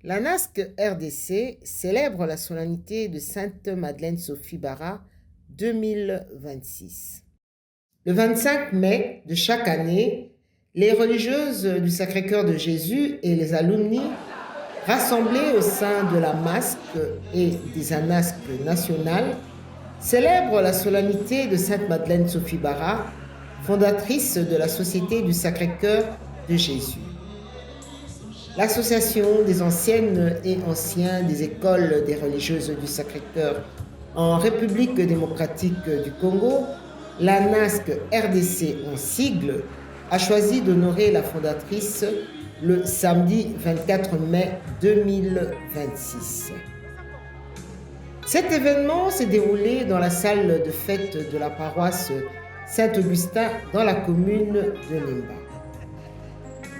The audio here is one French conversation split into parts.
La NASC RDC célèbre la solennité de Sainte Madeleine Sophie Bara 2026. Le 25 mai de chaque année, les religieuses du Sacré-Cœur de Jésus et les alumni rassemblés au sein de la MASC et des ANASC nationales célèbrent la solennité de Sainte Madeleine Sophie Bara, fondatrice de la Société du Sacré-Cœur de Jésus. L'Association des anciennes et anciens des écoles des religieuses du Sacré-Cœur en République démocratique du Congo, la NASC RDC en sigle, a choisi d'honorer la fondatrice le samedi 24 mai 2026. Cet événement s'est déroulé dans la salle de fête de la paroisse Saint-Augustin dans la commune de Limba.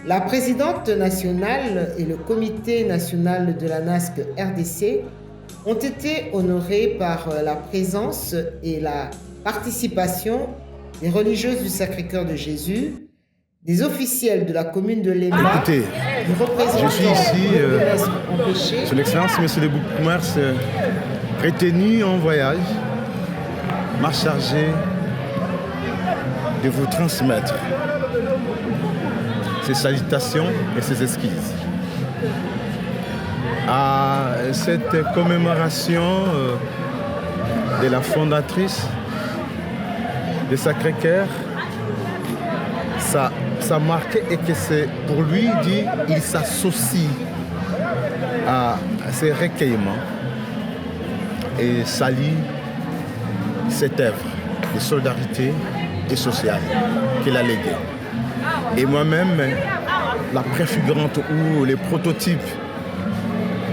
La présidente nationale et le comité national de la NASC RDC ont été honorés par la présence et la participation des religieuses du Sacré-Cœur de Jésus, des officiels de la commune de Limba, Écoutez, du représentant je suis ici empêché, sur l'excellence Monsieur le Bourgmestre, retenu en voyage, m'a chargé de vous transmettre ses salutations et ses excuses. À cette commémoration de la fondatrice de Sacré-Cœur, ça marque et que c'est pour lui dit il s'associe à ces recueillements et salue cette œuvre de solidarité et sociale qu'il a léguée. Et moi-même, la préfigurante ou les prototypes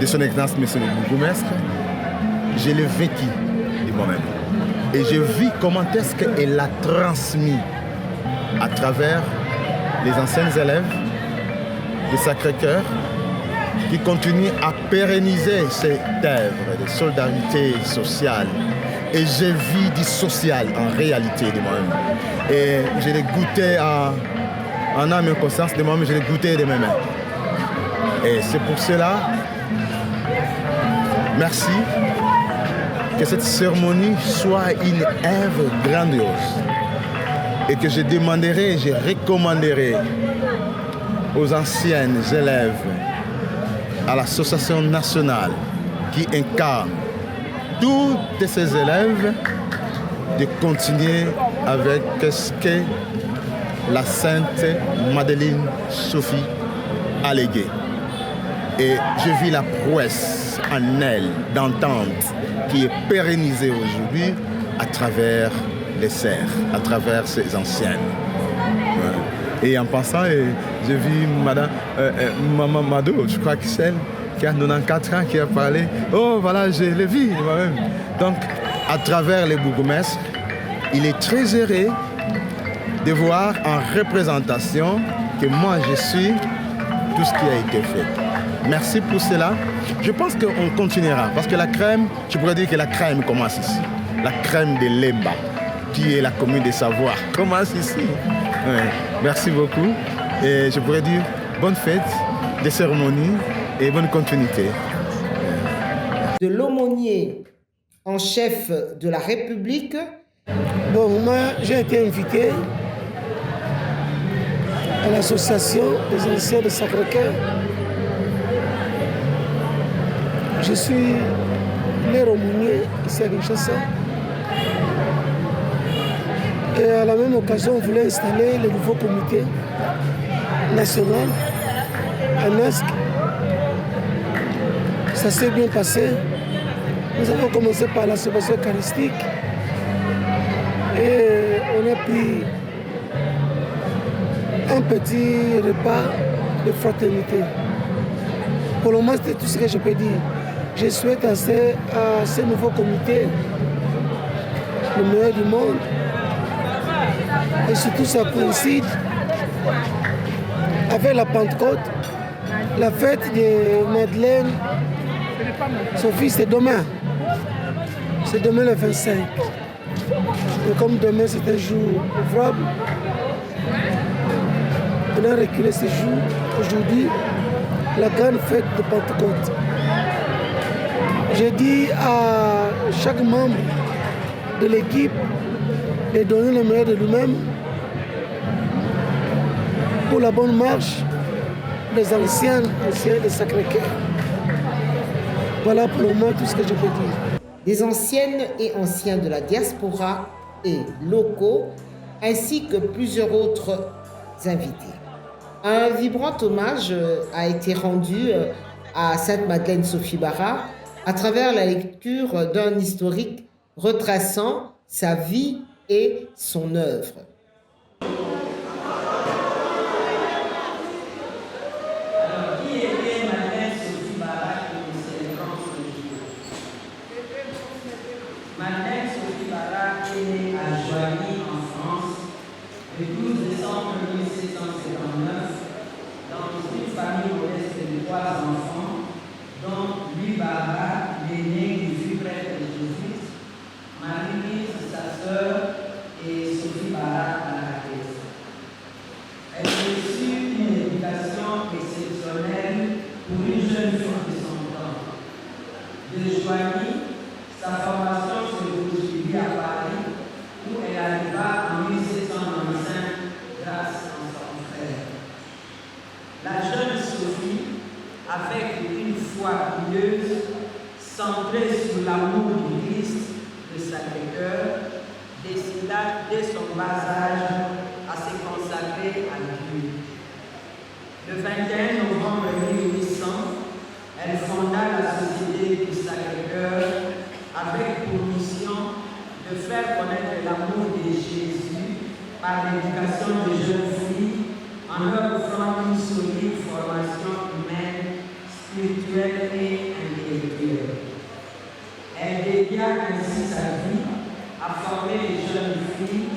de son excellence, monsieur le bourgmestre, je l'ai vécu de moi-même. Et je vis comment est-ce qu'elle l'a transmis à travers les anciens élèves de Sacré-Cœur qui continuent à pérenniser cette œuvre de solidarité sociale. Et je vis du social en réalité de moi-même. Et je l'ai goûté en âme et conscience de moi-même, je l'ai goûté de mes mains. Et c'est pour cela, merci, que cette cérémonie soit une œuvre grandiose. Et que je demanderai, je recommanderai aux anciens élèves, à l'association nationale qui incarne tous ces élèves, de continuer avec ce que la Sainte Madeleine Sophie a légué. Et je vis la prouesse en elle d'entente qui est pérennisée aujourd'hui à travers les serres, à travers ces anciennes. Et en passant, j'ai vu Maman Mado, je crois que c'est celle qui a 94 ans, qui a parlé. Oh voilà, je l'ai vu moi-même. Donc, à travers les bourgmestres, il est très heureux de voir en représentation que moi je suis tout ce qui a été fait. Merci pour cela. Je pense qu'on continuera parce que la crème, je pourrais dire que la crème commence ici. La crème de Limba, qui est la commune de Savoie, commence ici. Ouais. Merci beaucoup. Et je pourrais dire bonne fête, des cérémonies et bonne continuité. De l'aumônier en chef de la République. Bon, moi, j'ai été invité à l'association des anciens de Sacré-Cœur. Je suis maire aumônier ici à Kinshasa. Et à la même occasion, on voulait installer le nouveau comité national à NASC. Ça s'est bien passé. Nous avons commencé par la célébration eucharistique et on a pris un petit repas de fraternité. Pour le moment, c'est tout ce que je peux dire. Je souhaite à ce nouveau comité le meilleur du monde. Et surtout, ça coïncide avec la Pentecôte, la fête de Madeleine Sophie, c'est demain. C'est demain le 25. Et comme demain c'est un jour ouvrable, on a reculé ce jour aujourd'hui la grande fête de Pentecôte. Je dis à chaque membre de l'équipe de donner le meilleur de lui-même pour la bonne marche des anciens de Sacré-Cœur. Voilà pour le moment tout ce que je peux dire. Des anciennes et anciens de la diaspora et locaux, ainsi que plusieurs autres invités. Un vibrant hommage a été rendu à Sainte Madeleine Sophie Bara à travers la lecture d'un historique retraçant sa vie et son œuvre. Madeleine Sophie Bara est née à Joigny, en France, le 12 décembre 1759, dans une famille modeste de 3 enfants, dont Louis Bara, l'aîné qui fut prêtre jésuite, Marie-Lise, sa sœur, et Sophie Bara, la caisse. Elle reçut une éducation exceptionnelle pour une jeune fille de son temps. De Joigny, sa formation se poursuivit à Paris, où elle arriva en 1795 grâce à son frère. La jeune Sophie, avec une foi pieuse, centrée sur l'amour du Christ de Sacré-Cœur, décida dès son bas âge à se consacrer à Dieu. Le 21 novembre 1800, elle fonda la Société du Sacré-Cœur avec pour mission de faire connaître l'amour de Jésus par l'éducation des jeunes filles en leur offrant une solide formation humaine, spirituelle et intellectuelle. Elle dédia ainsi sa vie à former les jeunes filles,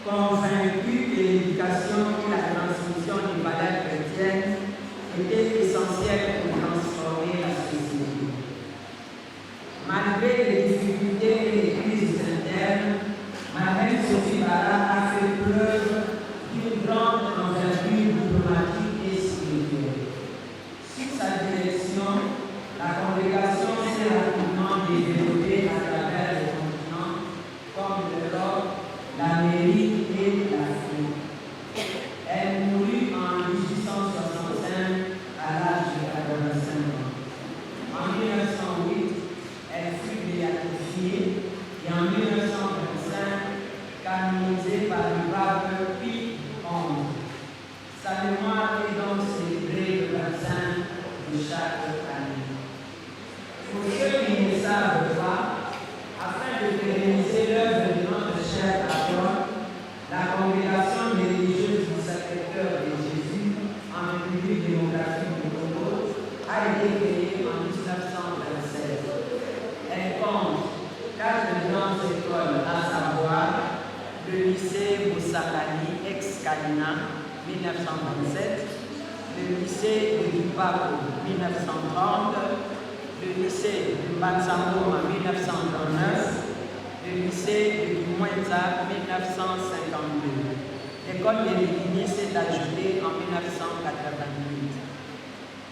convaincues que l'éducation et la transmission des valeurs chrétiennes étaient essentielles pour transformer la société. Malgré les difficultés et les crises internes, Madeleine Sophie Bara a fait preuve d'une grande envergure diplomatique et spirituelle. Sous sa direction, la congrégation s'est rapidement développée à travers les continents comme l'Europe, l'Amérique et l'Afrique. Elle mourut en 1865 à l'âge de 85 ans. En 1908, elle fut béatifiée et en 1925 canonisée par le pape Pie XI. Sa mémoire est donc célébrée le 25 de chaque année. Pour ceux qui ne savent pas, afin de pérenniser l'œuvre de notre cher apôtre, la congrégation des religieuses du Sacré-Cœur de Jésus en République démocratique du Congo a été créée en 1927. Elle compte 4 grandes écoles, à savoir le lycée Boussakani, ex-Kalina, 1927, le lycée de Dupaco, 1930, le lycée de Batsamo en 1939, le lycée de Kimwenza, 1952. L'école de Lévini s'est ajoutée en 1988.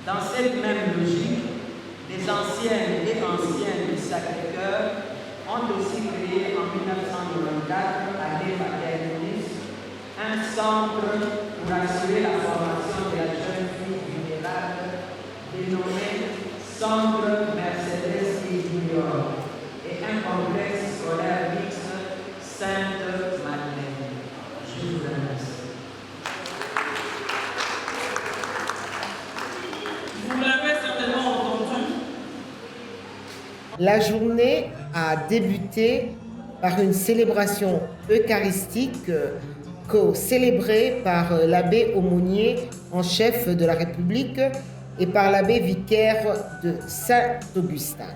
Dans cette même logique, les anciennes et anciens du Sacré-Cœur ont aussi créé en 1994 à l'Évangélisme un centre pour assurer la formation de la jeune fille vulnérable dénommé Centre Mercedes et Junior et un complexe scolaire mixte Sainte-Madeleine. Je vous remercie. Vous l'avez certainement entendu. La journée a débuté par une célébration eucharistique co-célébrée par l'abbé aumônier en chef de la République et par l'abbé vicaire de Saint-Augustin.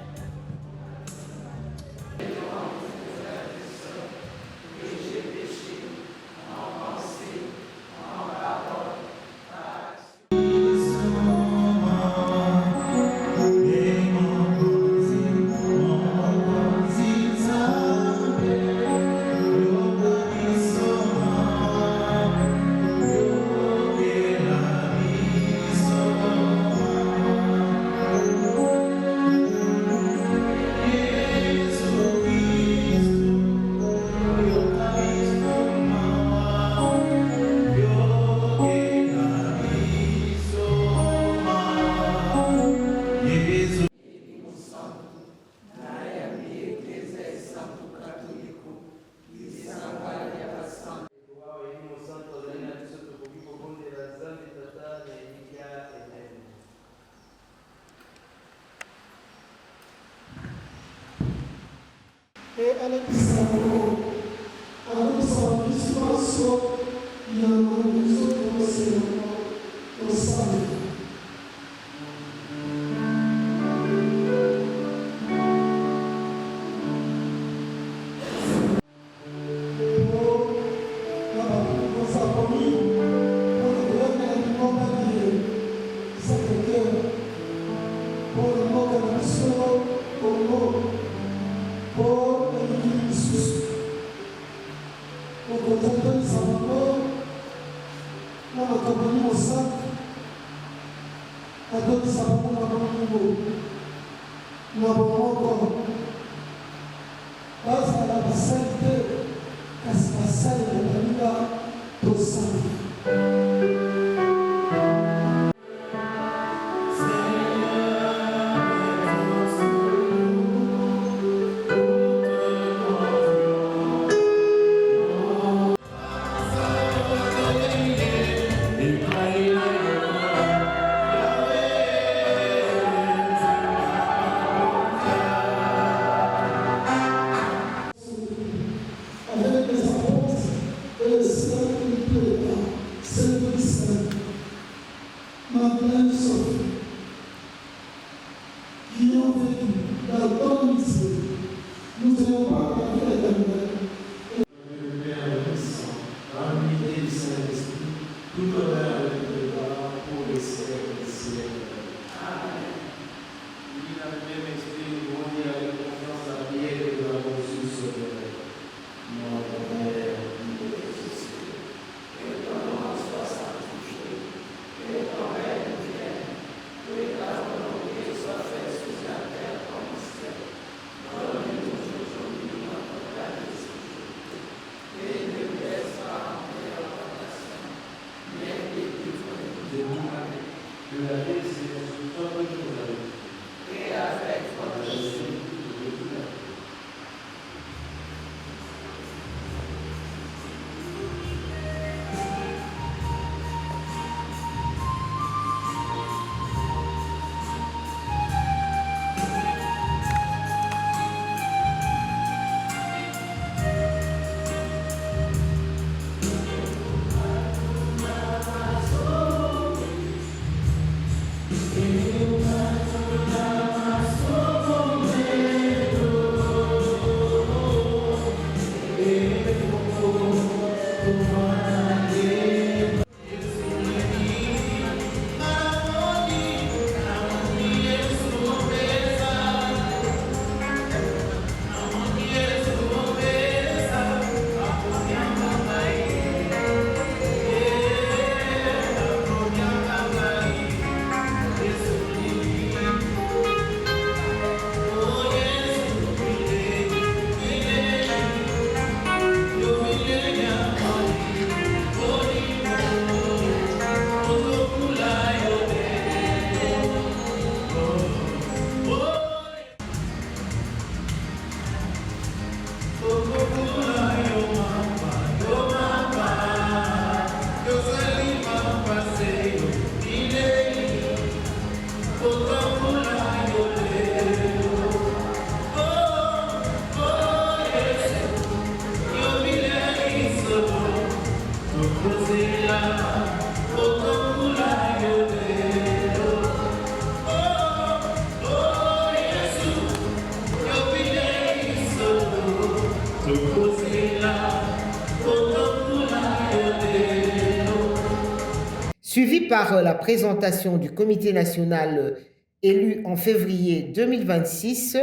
Suivi par la présentation du comité national élu en février 2026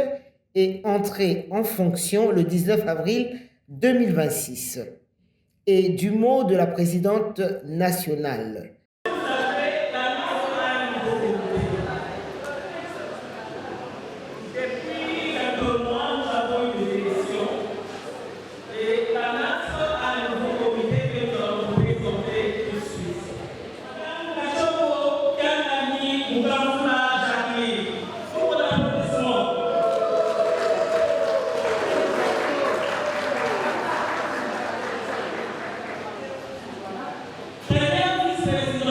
et entré en fonction le 19 avril 2026, et du mot de la présidente nationale. Très bien, vice-président.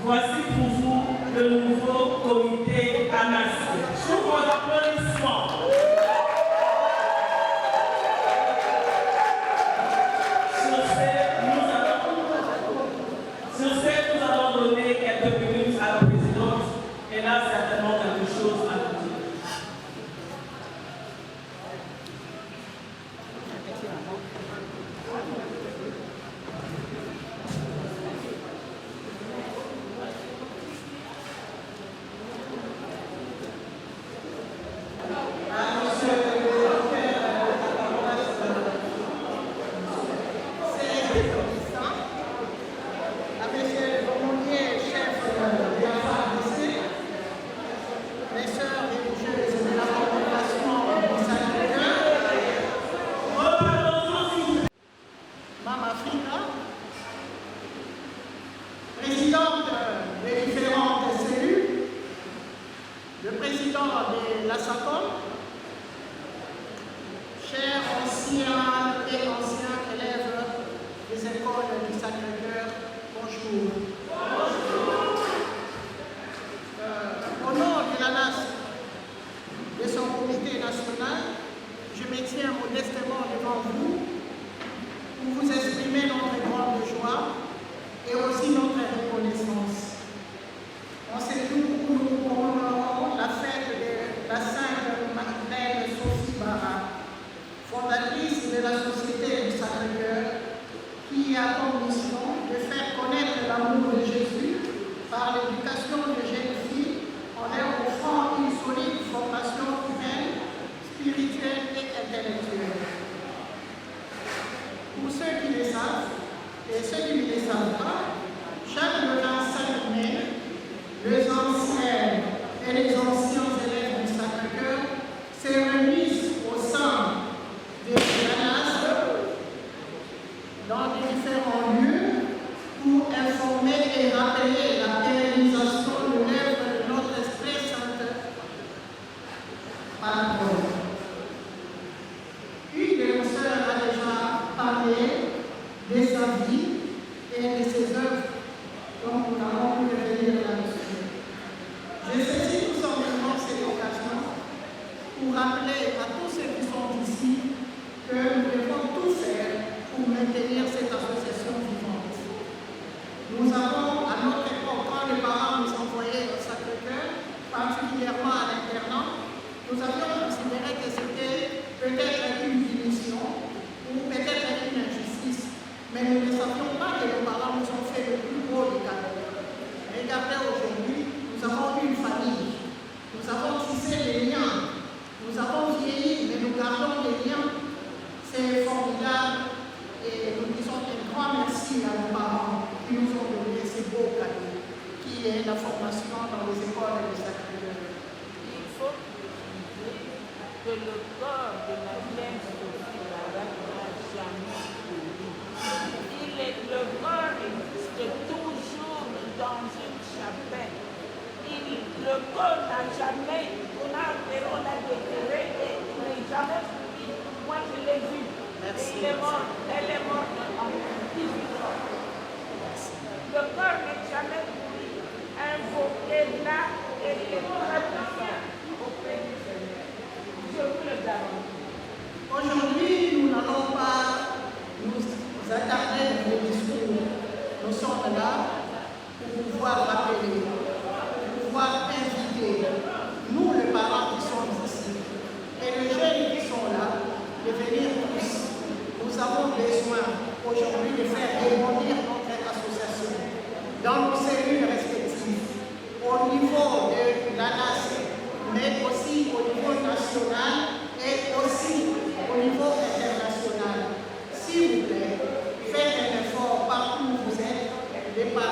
Voici pour vous le nouveau comité ANAS. Sous vos applaudissements. Sur ce, nous allons donner quelques minutes à la présidente. Elle a certainement quelque chose à nous dire. Présidente des différentes cellules, le président de la SACOM, chers anciens et anciens élèves des écoles du Sacré-Cœur, bonjour. Au nom de l'ANAS, de son comité national, je me tiens modestement devant vous pour vous exprimer notre grande joie et aussi notre reconnaissance. En ce jour où nous commémorons la fête de la Sainte Madeleine Sophie Bara, fondatrice de la Société du Sacré-Cœur, qui a comme mission de faire connaître l'amour de Jésus par l'éducation de jeunes filles en leur offrant une solide formation humaine, spirituelle et intellectuelle. Pour ceux qui le savent, et ceux qui ne le savent pas, chaque le 25 mai, les anciens et les anciens élèves du Sacré-Cœur se réunissent au sein de l'ANAS dans les différents lieux pour informer et rappeler la pérennisation de l'œuvre de notre très sainte parole. Une de nos sœurs a déjà parlé de sa vie et de ses œuvres, donc nous allons revenir là-dessus. Je saisis tout simplement cette occasion pour rappeler à tous ceux qui sont ici que nous devons tout faire pour maintenir cette association vivante. Nous avons, à notre époque, quand les parents nous envoyaient au Sacré-Cœur, particulièrement à l'internat, nous avions considéré que c'était peut-être une punition ou peut-être une injustice. Mais nous ne savions pas que les parents nous ont fait le plus beau des cadeaux. Regardez aujourd'hui, nous avons une famille, nous avons tissé des liens, nous avons vieilli, mais nous gardons des liens. C'est formidable et nous disons un grand merci à nos parents qui nous ont donné ces beaux cadeaux, qui est la formation dans les écoles de Sacré-Cœur. Il faut préciser que le corps de la Vierge Sophie Bara n'a jamais couru. Le corps existe toujours dans une chapelle. Le corps n'a jamais, on l'a déterré et il n'est jamais couru. Moi je l'ai vu. Merci. Et elle est morte en 18 ans. Le corps n'est jamais couru. Invoqué là et il est très puissant auprès du Seigneur. Je vous le garantis. Aujourd'hui, nous n'allons pas nous attarder dans les discours. Nous sommes là pour pouvoir rappeler, pour pouvoir inviter, nous les parents qui sommes ici, et les jeunes qui sont là, de venir tous. Nous avons besoin aujourd'hui de faire rebondir notre association dans nos cellules respectives, au niveau de l'ANAS, mais aussi au niveau national et aussi au niveau international. S'il vous plaît, faites un effort partout où vous êtes, les parents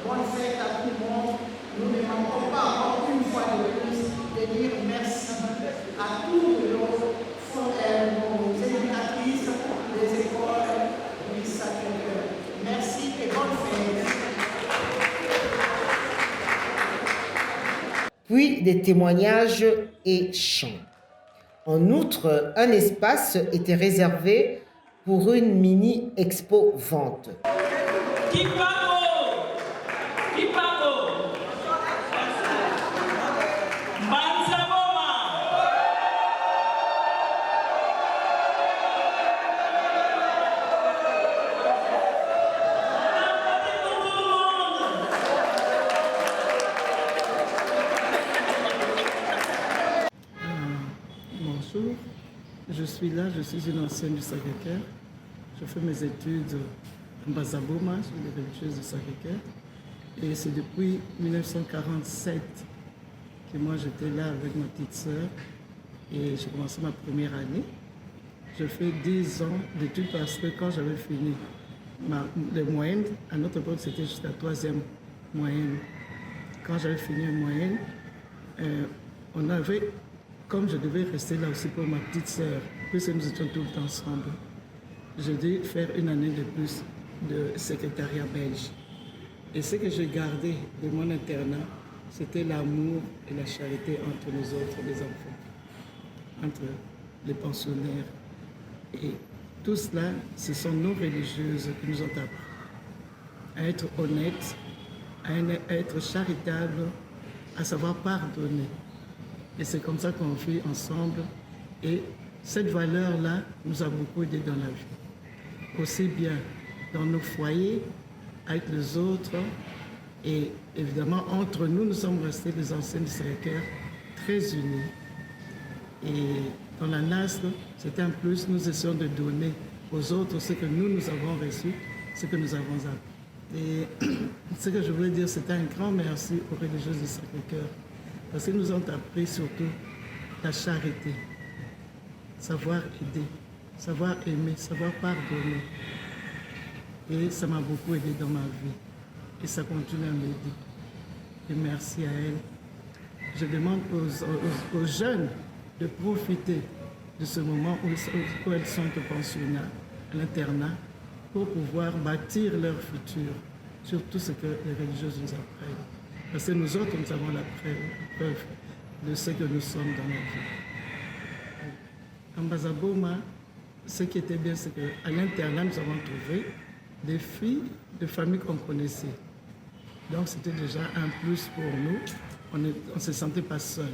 bonne fête à tout le monde. Nous ne manquons pas encore une fois de plus de dire merci à tous nos éducatrices des écoles du Sacré-Cœur. Merci et bonne fête. Puis des témoignages et chants. En outre, un espace était réservé pour une mini-expo vente. Bonjour, je suis là, je suis une ancienne du Sacré-Cœur. Je fais mes études en Bazaboma, sur les religieuses du Sacré-Cœur. Et c'est depuis 1947 que moi j'étais là avec ma petite sœur et j'ai commencé ma première année. Je fais 10 ans d'études parce que quand j'avais fini les moyennes, à notre époque c'était juste la 3e moyenne. Quand j'avais fini une moyenne, on avait, comme je devais rester là aussi pour ma petite sœur, puisque nous étions tout le temps ensemble, je devais faire une année de plus de secrétariat belge. Et ce que j'ai gardé de mon internat, c'était l'amour et la charité entre nous autres, les enfants, entre les pensionnaires. Et tout cela, ce sont nos religieuses qui nous ont appris à être honnêtes, à être charitables, à savoir pardonner. Et c'est comme ça qu'on vit ensemble. Et cette valeur-là nous a beaucoup aidés dans la vie. Aussi bien dans nos foyers, avec les autres. Et évidemment, entre nous, nous sommes restés les anciens du Sacré-Cœur très unis. Et dans la NASL, c'était un plus, nous essayons de donner aux autres ce que nous avons reçu, ce que nous avons appris. Et ce que je voulais dire, c'était un grand merci aux religieuses du Sacré-Cœur. Parce qu'ils nous ont appris surtout la charité, savoir aider, savoir aimer, savoir pardonner. Et ça m'a beaucoup aidé dans ma vie. Et ça continue à m'aider. Et merci à elles. Je demande aux jeunes de profiter de ce moment où elles sont au pensionnat, à l'internat, pour pouvoir bâtir leur futur sur tout ce que les religieuses nous apprennent. Parce que nous autres, nous avons la preuve de ce que nous sommes dans la vie. En Bazaboma, ce qui était bien, c'est qu'à l'internat, nous avons trouvé des filles de familles qu'on connaissait. Donc c'était déjà un plus pour nous. On ne se sentait pas seul.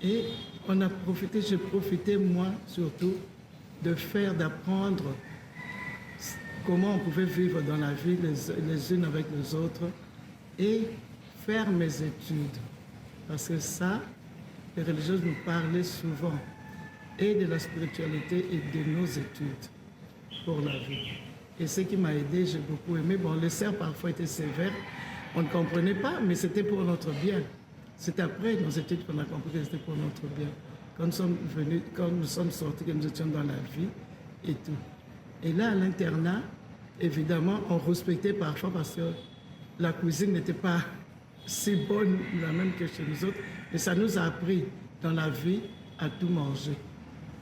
Et on a profité, j'ai profité moi surtout, d'apprendre comment on pouvait vivre dans la vie les unes avec les autres et faire mes études. Parce que ça, les religieuses nous parlaient souvent et de la spiritualité et de nos études pour la vie. Et ce qui m'a aidé, j'ai beaucoup aimé. Bon, les sœurs parfois étaient sévères, on ne comprenait pas, mais c'était pour notre bien. C'est après nos études qu'on a compris que c'était pour notre bien. Quand nous sommes venus, quand nous sommes sortis, que nous étions dans la vie et tout. Et là, à l'internat, évidemment, on respectait parfois parce que la cuisine n'était pas si bonne, la même que chez nous autres. Et ça nous a appris dans la vie à tout manger.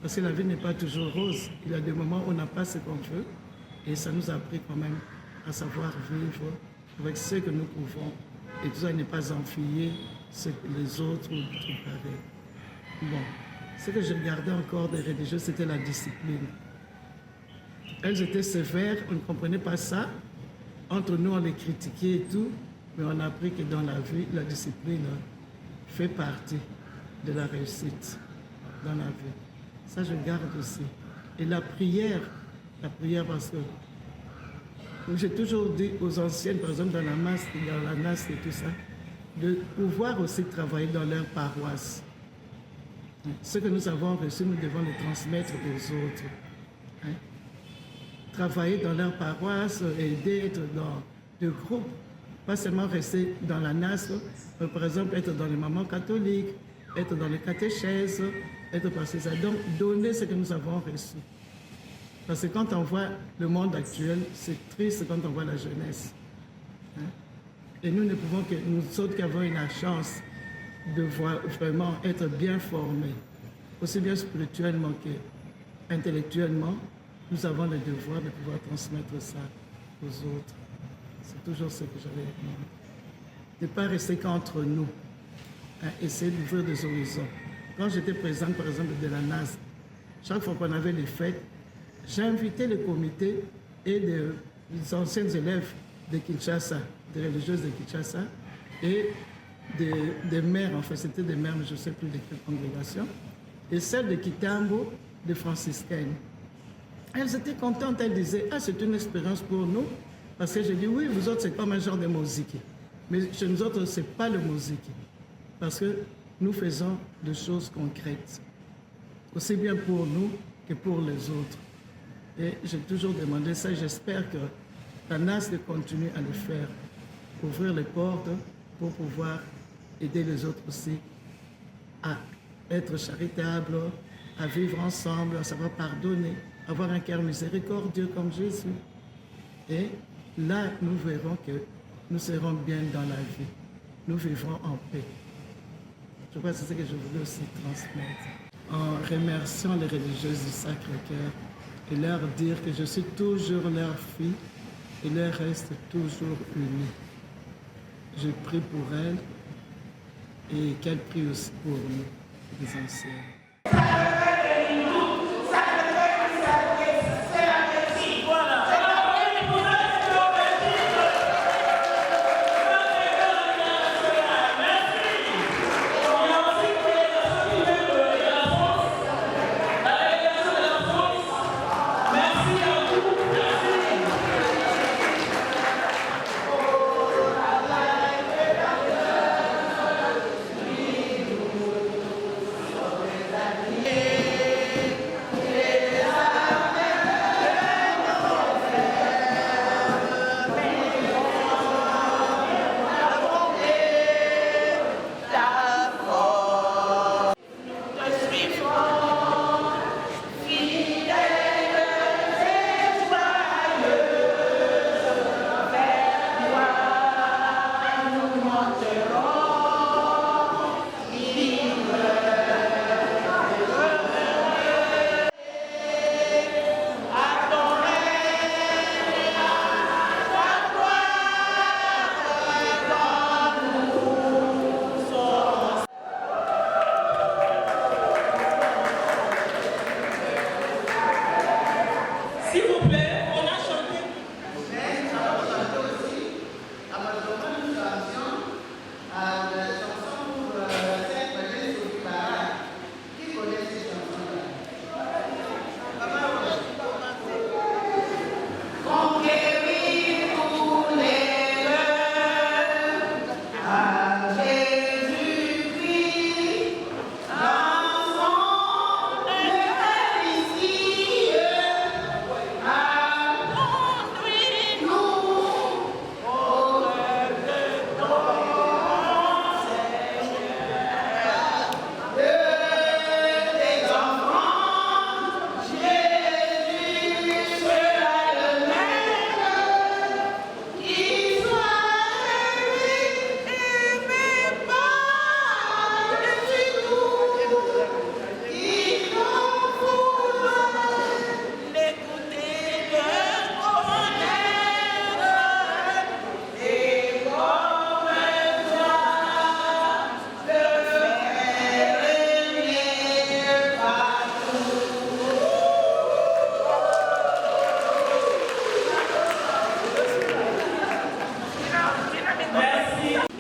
Parce que la vie n'est pas toujours rose. Il y a des moments où on n'a pas ce qu'on veut. Et ça nous a appris quand même à savoir vivre avec ce que nous pouvons. Et tout ça n'est pas enfier ce que les autres ou tout pareil. Bon, ce que je regardais encore des religieux, c'était la discipline. Elles étaient sévères, on ne comprenait pas ça. Entre nous, on les critiquait et tout. Mais on a appris que dans la vie, la discipline fait partie de la réussite dans la vie. Ça, je garde aussi. Et la prière parce que j'ai toujours dit aux anciennes, par exemple dans la NAS et tout ça, de pouvoir aussi travailler dans leur paroisse. Ce que nous avons reçu, nous devons le transmettre aux autres. Hein? Travailler dans leur paroisse, aider, être dans des groupes, pas seulement rester dans la NAS, mais par exemple être dans les mamans catholiques, être dans les catéchèses, être passé ça. Donc donner ce que nous avons reçu. Parce que quand on voit le monde actuel, c'est triste quand on voit la jeunesse. Hein. Et nous ne pouvons que, nous autres qui avons eu la chance de vraiment être bien formés, aussi bien spirituellement qu'intellectuellement, nous avons le devoir de pouvoir transmettre ça aux autres. C'est toujours ce que j'avais demandé. Ne pas rester qu'entre nous, hein, essayer d'ouvrir des horizons. Quand j'étais présente, par exemple, de la NAS, chaque fois qu'on avait les fêtes, j'invitais le comité et les anciens élèves de Kinshasa, des religieuses de Kinshasa, et des mères, en fait, c'était des mères, mais je ne sais plus de quelle congrégation, et celles de Kitambo, des franciscaines. Elles étaient contentes, elles disaient, ah, c'est une expérience pour nous, parce que j'ai dit, oui, vous autres, c'est comme un genre de musique. Mais chez nous autres, ce n'est pas le musique, parce que nous faisons des choses concrètes, aussi bien pour nous que pour les autres. Et j'ai toujours demandé ça, j'espère que la NAS continue à le faire, ouvrir les portes pour pouvoir aider les autres aussi à être charitables, à vivre ensemble, à savoir pardonner, avoir un cœur miséricordieux comme Jésus. Et là, nous verrons que nous serons bien dans la vie. Nous vivrons en paix. Je crois que c'est ce que je voulais aussi transmettre. En remerciant les religieuses du Sacré-Cœur et leur dire que je suis toujours leur fille et leur reste toujours unie. Je prie pour elles et qu'elles prient aussi pour nous, les anciens.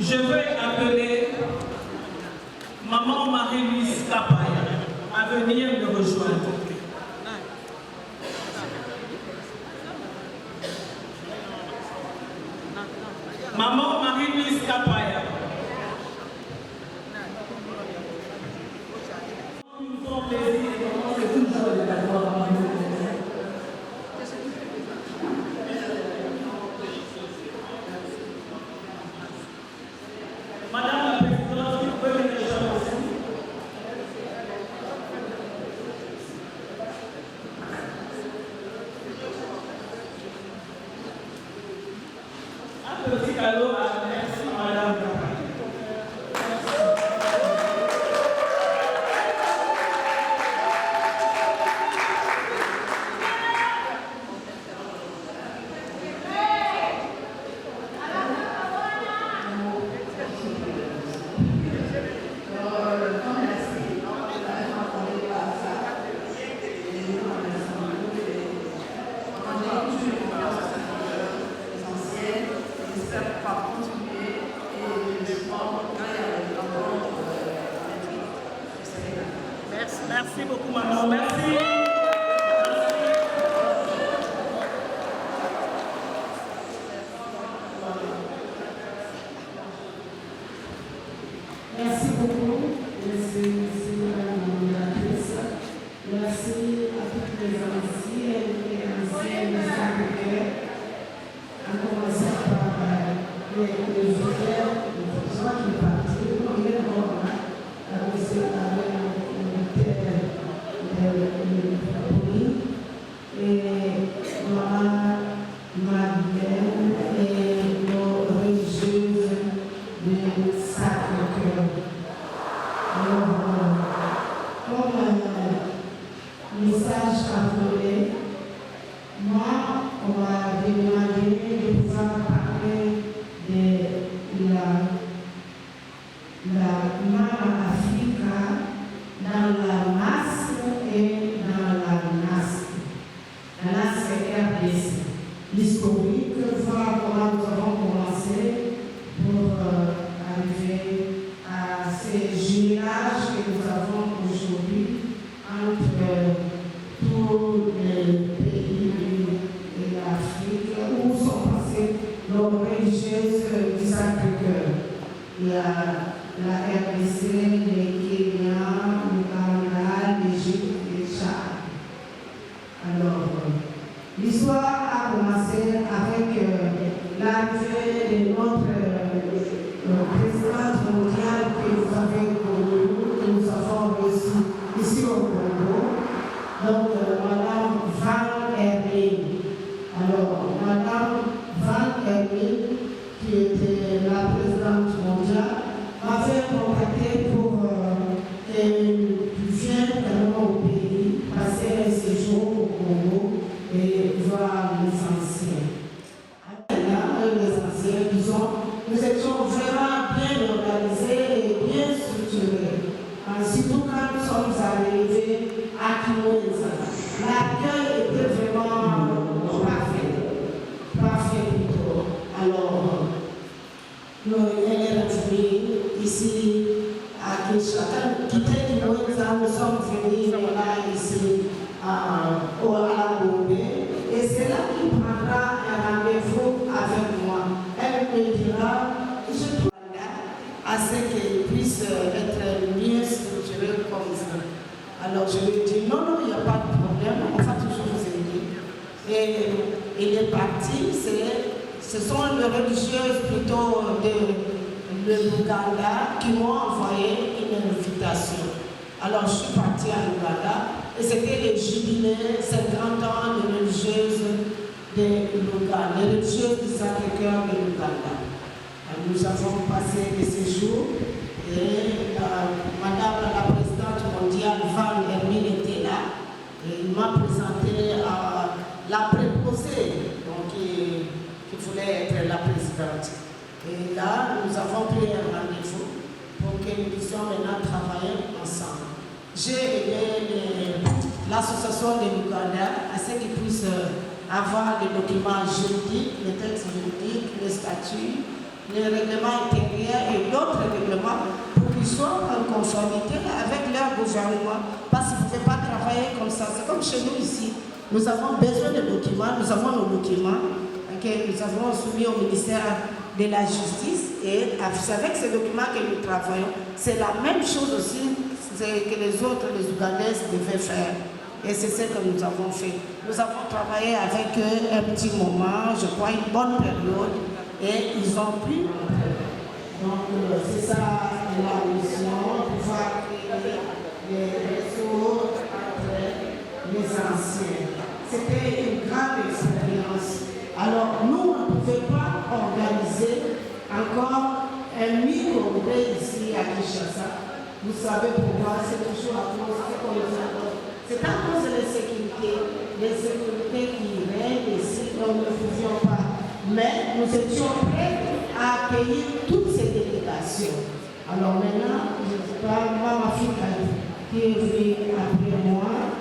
Je veux appeler Maman Marie-Louise Kapaya à venir me rejoindre. Maman Marie-Louise Kapaya. Nous sommes plaisir et vraiment c'est toujours de t'avoir. Madame la Présidente, vous pouvez venir rejoindre aussi. Un petit cadeau. beaucoup, Manon. Merci. Merci beaucoup. Merci, Madame la modératrice. Merci à toutes les anciennes et anciennes de Sacré-Cœur, en commençant par les auteurs, les gens qui sont partis, il est mort là, avec et maman, Madeleine et nos religieuses de Sacré-Cœur. Alors, comme message appelé, moi, on m'a demandé de pouvoir parler de la Mama Africa dans la masse et dans la NAS. La NAS est RDC. L'historique, voir comment nous avons commencé pour arriver à ces jumellages que nous avons aujourd'hui entre tous les pays de l'Afrique où sont passées nos religieuses du Sacré-Cœur. Il y a la RDC, le Kenya, l'Ouganda, l'Égypte et le Tchad. Alors, l'histoire a commencé avec l'arrivée de notre présidente mondiale que vous avez connue, que nous avons reçue ici au Congo, donc Madame Van Hermine. Alors, Madame Van Hermine, qui était la présidente mondiale, m'avait contacté pour qu'elle vienne au pays, passer un séjour au Congo et voir les anciens. Là, les anciens, disons, nous étions vraiment bien organisés et bien structurés. Surtout quand nous sommes arrivés à Kinshasa. L'accueil était vraiment parfait plutôt. Alors, nous sommes ici à Kinshasa. Quitter Kinshasa, nous sommes venus là ici à la Gombe. Et c'est là qu'il prendra un rendez-vous avec moi. Elle me dira, je dois à ce qu'il puisse être mieux structuré comme ça. Alors je lui dis, non, il n'y a pas de problème, on va toujours vous aider. Et il est parti, ce sont les religieuses plutôt de l'Ouganda qui m'ont envoyé une invitation. Alors je suis partie à l'Ouganda et c'était le jubilé 50 ans de religieuses de l'Ouganda, les religieuses du Sacré-Cœur de l'Ouganda. Nous avons passé des séjours et Madame la présidente mondiale Van Hermine était là et il m'a présenté la préposée qui voulait être la présidente. Et là, nous avons pris un rendez-vous pour que nous puissions maintenant travailler ensemble. J'ai aidé l'association de l'Ouganda à ce qu'ils puissent avoir des documents juridiques, les textes juridiques, les statuts, les règlements intérieurs et d'autres règlements pour qu'ils soient en conformité avec leur gouvernement. Parce qu'ils ne pouvaient pas travailler comme ça. C'est comme chez nous ici. Nous avons besoin de documents, nous avons nos documents que nous avons soumis au ministère de la Justice et c'est avec ces documents que nous travaillons. C'est la même chose aussi que les autres, les Ougandaises devaient faire. Et c'est ce que nous avons fait. Nous avons travaillé avec eux un petit moment, je crois une bonne période. Et ils ont pu. Donc, c'est ça la mission, pouvoir créer des réseaux entre les anciens. C'était une grande expérience. Alors, nous, on ne pouvait pas organiser encore un mi-congrès ici à Kinshasa. Vous savez pourquoi, c'est toujours à cause de qu'on nous a. C'est à cause de les sécurités qui règnent ici, donc nous ne pouvions pas. Mais nous étions prêts à accueillir toutes ces délégations. Alors maintenant, je ne sais pas, Mama Africa qui est venu après moi,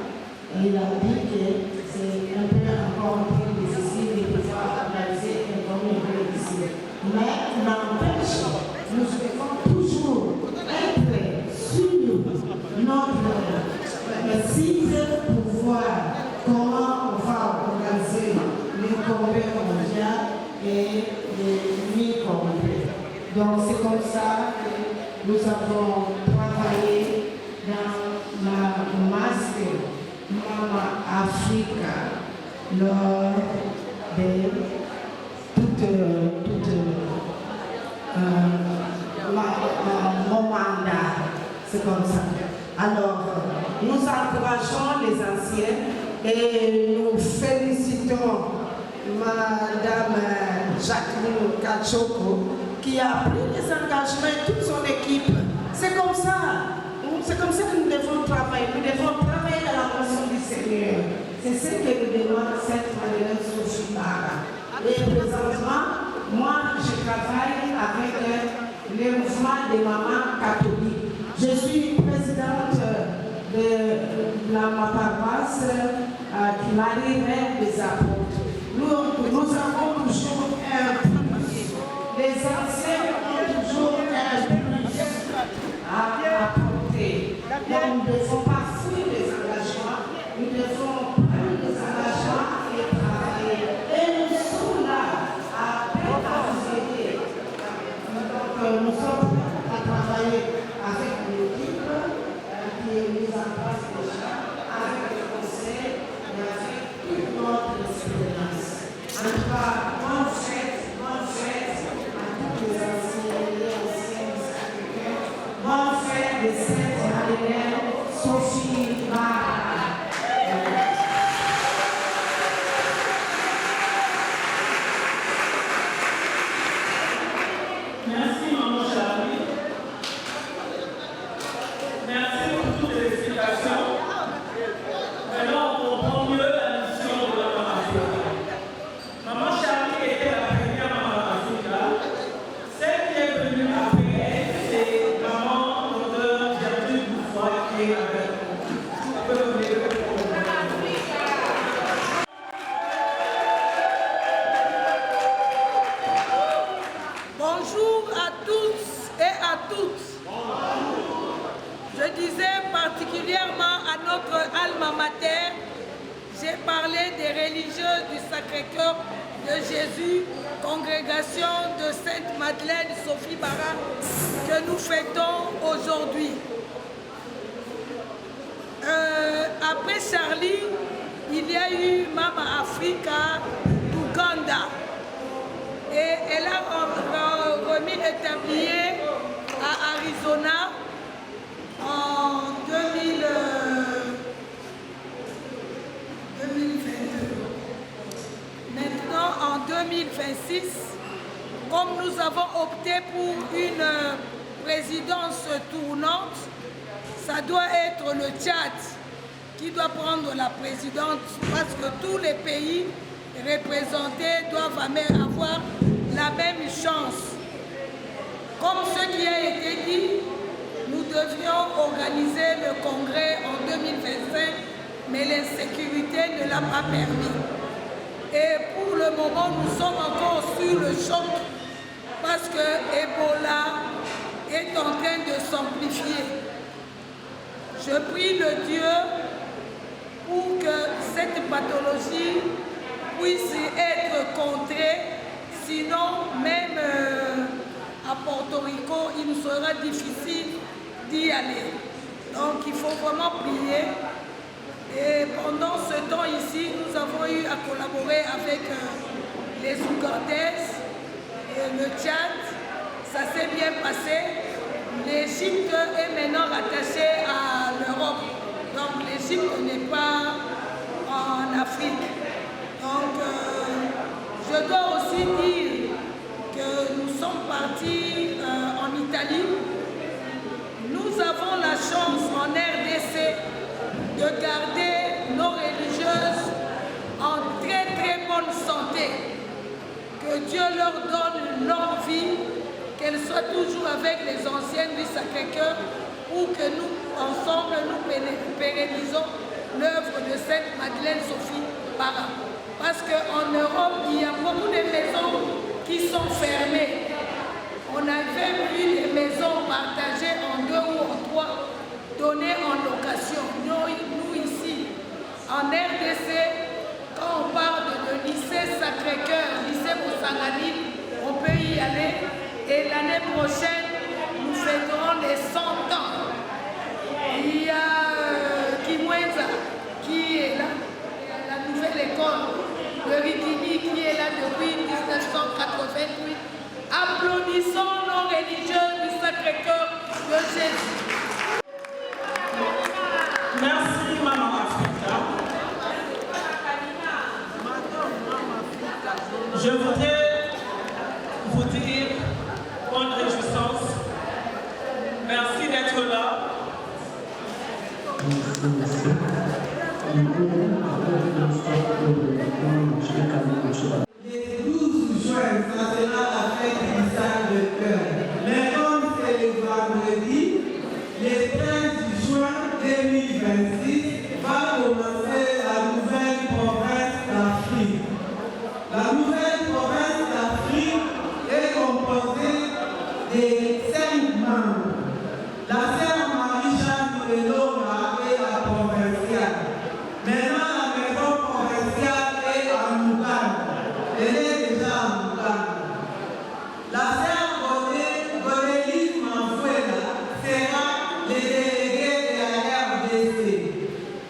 il a dit que c'est un peu encore très difficile de pouvoir organiser un congrès ici. Mais n'empêche, nous devons toujours être sur notre Afrique lors de mon mandat. C'est comme ça. Alors, nous encourageons les anciens et nous félicitons Madame Jacqueline Kachoko qui a pris les engagements et toute son équipe. C'est comme ça. C'est comme ça que nous devons travailler. Nous devons travailler dans la motion du Seigneur. C'est ce que nous demande cette Madeleine Sophie Bara. Et présentement, moi, je travaille avec le mouvement des mamans catholiques. Je suis présidente de ma paroisse qui Marie Mère des Apôtres. Nous avons toujours un plus. Les anciens ont toujours un plus à apporter. Donc, nous ne devons pas fuir les engagements, nous devons prendre les engagements et travailler. Et nous sommes là à vous aider. Donc, nous sommes à travailler avec l'équipe qui est mise en place déjà, avec le conseil et avec toute notre expérience. En tout cas, bonne fête à tous les anciens et anciennes Sacré-Cœur. Bonne fête de Sainte Madeleine Sophie Bara. Merci, Maman Charlie. Merci pour toutes les explications. Maintenant, on comprend mieux la mission de la Maman Africa. Maman Charlie était la première Maman Africa. Celle qui est venue après elle, c'est Maman Docteur Gertrude Bouffoy qui est avec nous. Vous pouvez vous lever pour nous. Bonjour à tous et à toutes. Je disais particulièrement à notre alma mater, j'ai parlé des religieuses du Sacré-Cœur de Jésus, congrégation de Sainte-Madeleine Sophie Bara, que nous fêtons aujourd'hui. Après Charlie, il y a eu Mama Africa d'Ouganda. Et elle a remis le tablier à Arizona en 2022. Maintenant, en 2026, comme nous avons opté pour une présidence tournante, ça doit être le Tchad qui doit prendre la présidence parce que tous les pays représentés doivent avoir la même chance. Comme ce qui a été dit, nous devions organiser le congrès en 2025, mais l'insécurité ne l'a pas permis. Et pour le moment, nous sommes encore sur le choc parce que Ebola est en train de s'amplifier. Je prie le Dieu pour que cette pathologie puisse être contrée, sinon même à Porto Rico, il nous sera difficile d'y aller. Donc il faut vraiment prier. Et pendant ce temps ici, nous avons eu à collaborer avec les Ougandaises et le Tchad. Ça s'est bien passé. L'Égypte est maintenant rattachée à l'Europe. Donc l'Égypte n'est pas en Afrique. Donc je dois aussi dire que nous sommes partis en Italie. Nous avons la chance en RDC de garder nos religieuses en très très bonne santé. Que Dieu leur donne une longue vie, qu'elles soient toujours avec les anciennes du Sacré-Cœur ou que nous, ensemble, nous pérennisons l'œuvre de Sainte Madeleine Sophie Bara. Parce qu'en Europe, il y a beaucoup de maisons qui sont fermées. On avait vu des maisons partagées en 2 ou en 3, données en location. Nous ici, en RDC, quand on parle de lycée Sacré-Cœur, lycée Moussangani, on peut y aller. Et l'année prochaine, nous fêterons les 100 ans. Il y a Kimwenza qui est là. Applaudissons nos religieux du Sacré-Cœur de Jésus. Merci, Maman Africa. Je voudrais vous dire, bonne réjouissance, merci d'être là. Les 12 juin, ça sera la fête du Sacré-Cœur. Mais comme c'est le vendredi, le 13 juin 2026 va commencer la nouvelle province d'Afrique. La nouvelle province d'Afrique est composée de 5 membres. La sœur Marie-Jeanne Elora est la provinciale. Maintenant, la maison provinciale est à Mougane. Elle est déjà à Mougane. La sœur Godélise Manfouela sera le délégué de la RDC.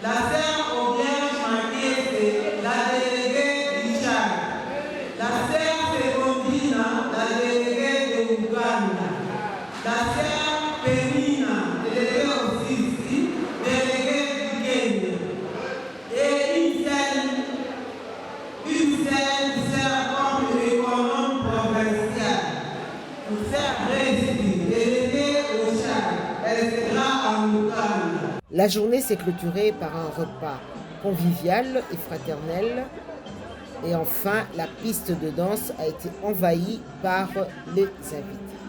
La sœur Auberge Makiese, la déléguée du Tchad. La sœur Segondina, la déléguée de Ouganda. La sœur Penina, déléguée aussi ici, déléguée du Kenya. Et une seule sœur comme économe provinciale. Une sœur Rési, déléguée au Tchad. Elle sera à Ouganda. La journée s'est clôturée par un repas convivial et fraternel. Et enfin, la piste de danse a été envahie par les invités.